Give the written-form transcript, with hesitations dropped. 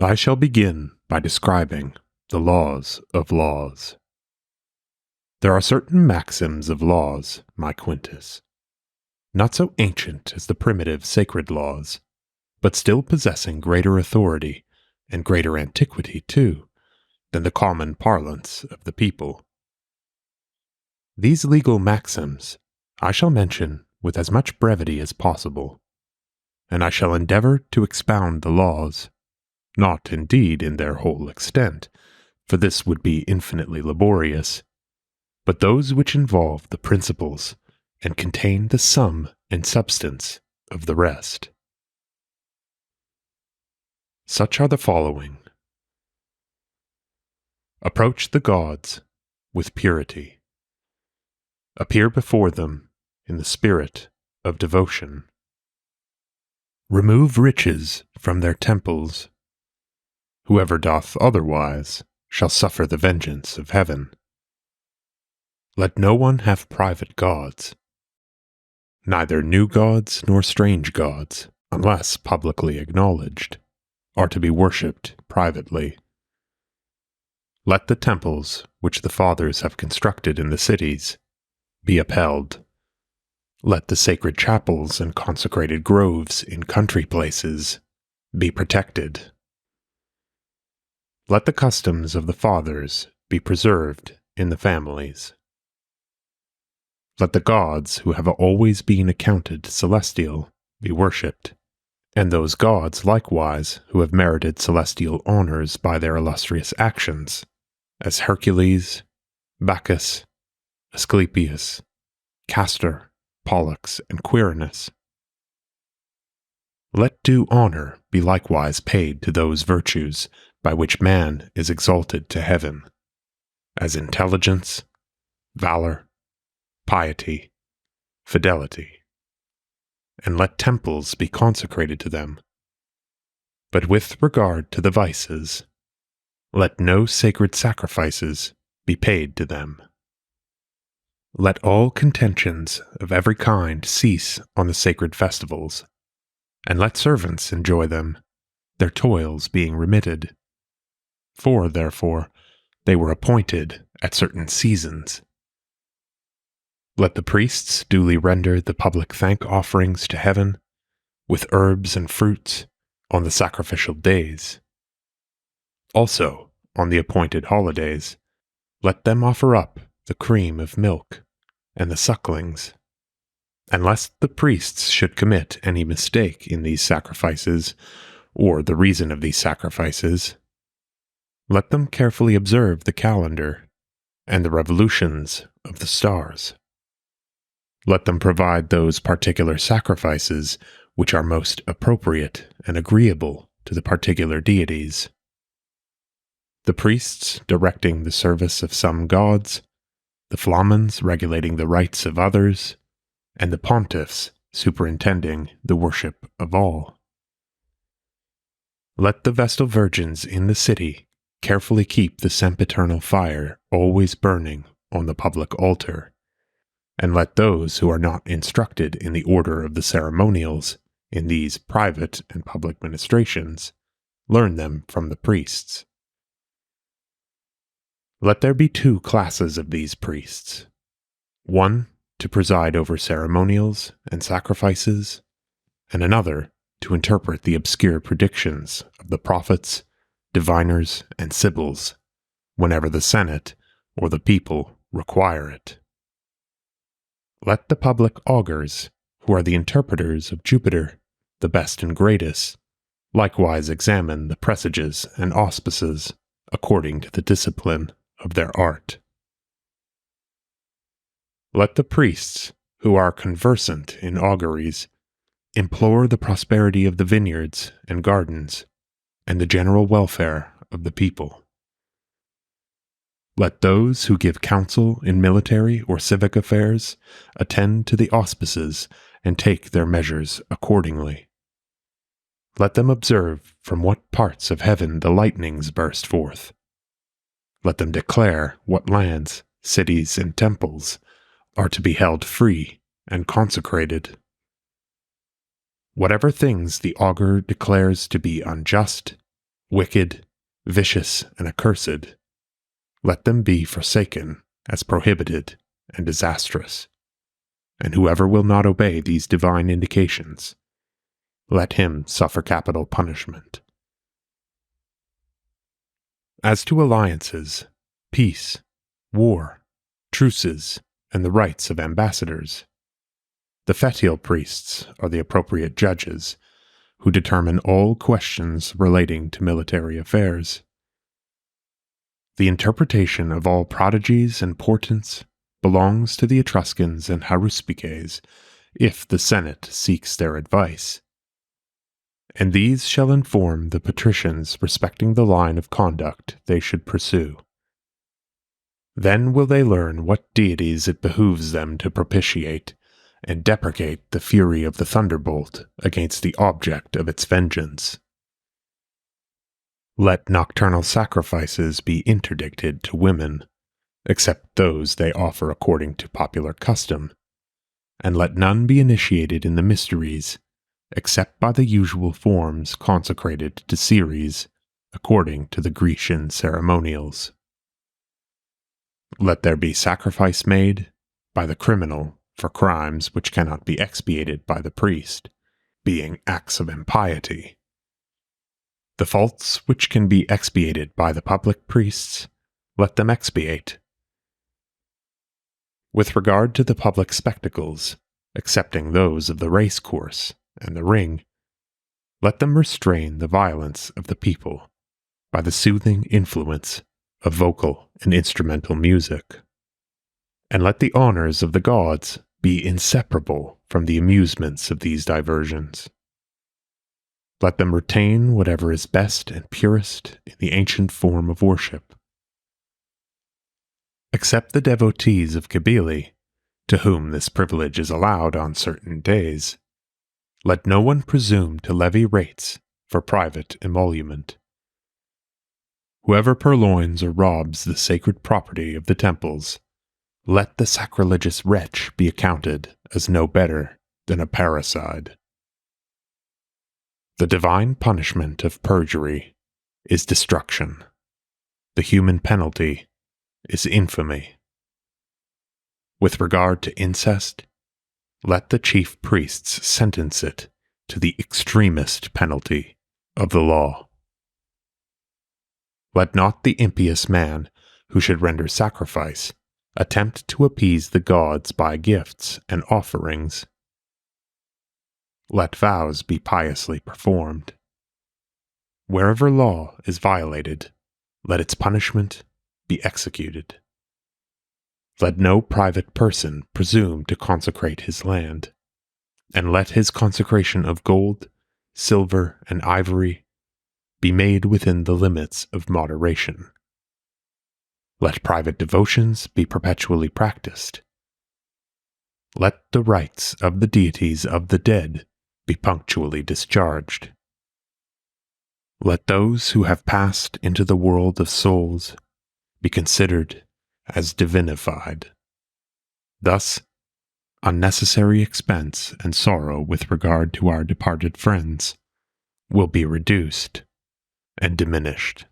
I shall begin by describing the laws of laws. There are certain maxims of laws, my Quintus, not so ancient as the primitive sacred laws, but still possessing greater authority, and greater antiquity too, than the common parlance of the people. These legal maxims I shall mention with as much brevity as possible, and I shall endeavor to expound the laws, not indeed in their whole extent, for this would be infinitely laborious, but those which involve the principles and contain the sum and substance of the rest. Such are the following. Approach the gods with purity. Appear before them in the spirit of devotion. Remove riches from their temples. Whoever doth otherwise shall suffer the vengeance of heaven. Let no one have private gods, neither new gods nor strange gods, unless publicly acknowledged, are to be worshipped privately. Let the temples which the fathers have constructed in the cities be upheld. Let the sacred chapels and consecrated groves in country places be protected. Let the customs of the fathers be preserved in the families. Let the gods who have always been accounted celestial be worshipped, and those gods likewise who have merited celestial honors by their illustrious actions, as Hercules, Bacchus, Asclepius, Castor, Pollux, and Quirinus. Let due honor be likewise paid to those virtues by which man is exalted to heaven, as intelligence, valor, piety, fidelity, and let temples be consecrated to them. But with regard to the vices, let no sacred sacrifices be paid to them. Let all contentions of every kind cease on the sacred festivals, and let servants enjoy them, their toils being remitted. For, therefore, they were appointed at certain seasons. Let the priests duly render the public thank offerings to heaven, with herbs and fruits, on the sacrificial days. Also, on the appointed holidays, let them offer up the cream of milk and the sucklings. And lest the priests should commit any mistake in these sacrifices, or the reason of these sacrifices, let them carefully observe the calendar and the revolutions of the stars. Let them provide those particular sacrifices which are most appropriate and agreeable to the particular deities. The priests directing the service of some gods, the flamens regulating the rites of others, and the pontiffs superintending the worship of all. Let the Vestal Virgins in the city carefully keep the sempiternal fire always burning on the public altar, and let those who are not instructed in the order of the ceremonials in these private and public ministrations learn them from the priests. Let there be two classes of these priests, one to preside over ceremonials and sacrifices, and another to interpret the obscure predictions of the prophets, diviners, and sibyls, whenever the Senate or the people require it. Let the public augurs, who are the interpreters of Jupiter, the best and greatest, likewise examine the presages and auspices according to the discipline of their art. Let the priests, who are conversant in auguries, implore the prosperity of the vineyards and gardens, and the general welfare of the people. Let those who give counsel in military or civic affairs attend to the auspices and take their measures accordingly. Let them observe from what parts of heaven the lightnings burst forth. Let them declare what lands, cities, and temples are to be held free and consecrated. Whatever things the augur declares to be unjust, wicked, vicious, and accursed, let them be forsaken as prohibited and disastrous. And whoever will not obey these divine indications, let him suffer capital punishment. As to alliances, peace, war, truces, and the rights of ambassadors, the fetial priests are the appropriate judges who determine all questions relating to military affairs. The interpretation of all prodigies and portents belongs to the Etruscans and Haruspices, if the Senate seeks their advice. And these shall inform the patricians respecting the line of conduct they should pursue. Then will they learn what deities it behooves them to propitiate, and deprecate the fury of the thunderbolt against the object of its vengeance. Let nocturnal sacrifices be interdicted to women, except those they offer according to popular custom, and let none be initiated in the mysteries, except by the usual forms consecrated to Ceres, according to the Grecian ceremonials. Let there be sacrifice made by the criminal for crimes which cannot be expiated by the priest, being acts of impiety. The faults which can be expiated by the public priests, let them expiate. With regard to the public spectacles, excepting those of the race course and the ring, let them restrain the violence of the people by the soothing influence of vocal and instrumental music. And let the honors of the gods be inseparable from the amusements of these diversions. Let them retain whatever is best and purest in the ancient form of worship. Except the devotees of Cybele, to whom this privilege is allowed on certain days, let no one presume to levy rates for private emolument. Whoever purloins or robs the sacred property of the temples, let the sacrilegious wretch be accounted as no better than a parricide. The divine punishment of perjury is destruction. The human penalty is infamy. With regard to incest, let the chief priests sentence it to the extremest penalty of the law. Let not the impious man who should render sacrifice attempt to appease the gods by gifts and offerings. Let vows be piously performed. Wherever law is violated, let its punishment be executed. Let no private person presume to consecrate his land, and let his consecration of gold, silver, and ivory be made within the limits of moderation. Let private devotions be perpetually practiced. Let the rites of the deities of the dead be punctually discharged. Let those who have passed into the world of souls be considered as divinified. Thus, unnecessary expense and sorrow with regard to our departed friends will be reduced and diminished.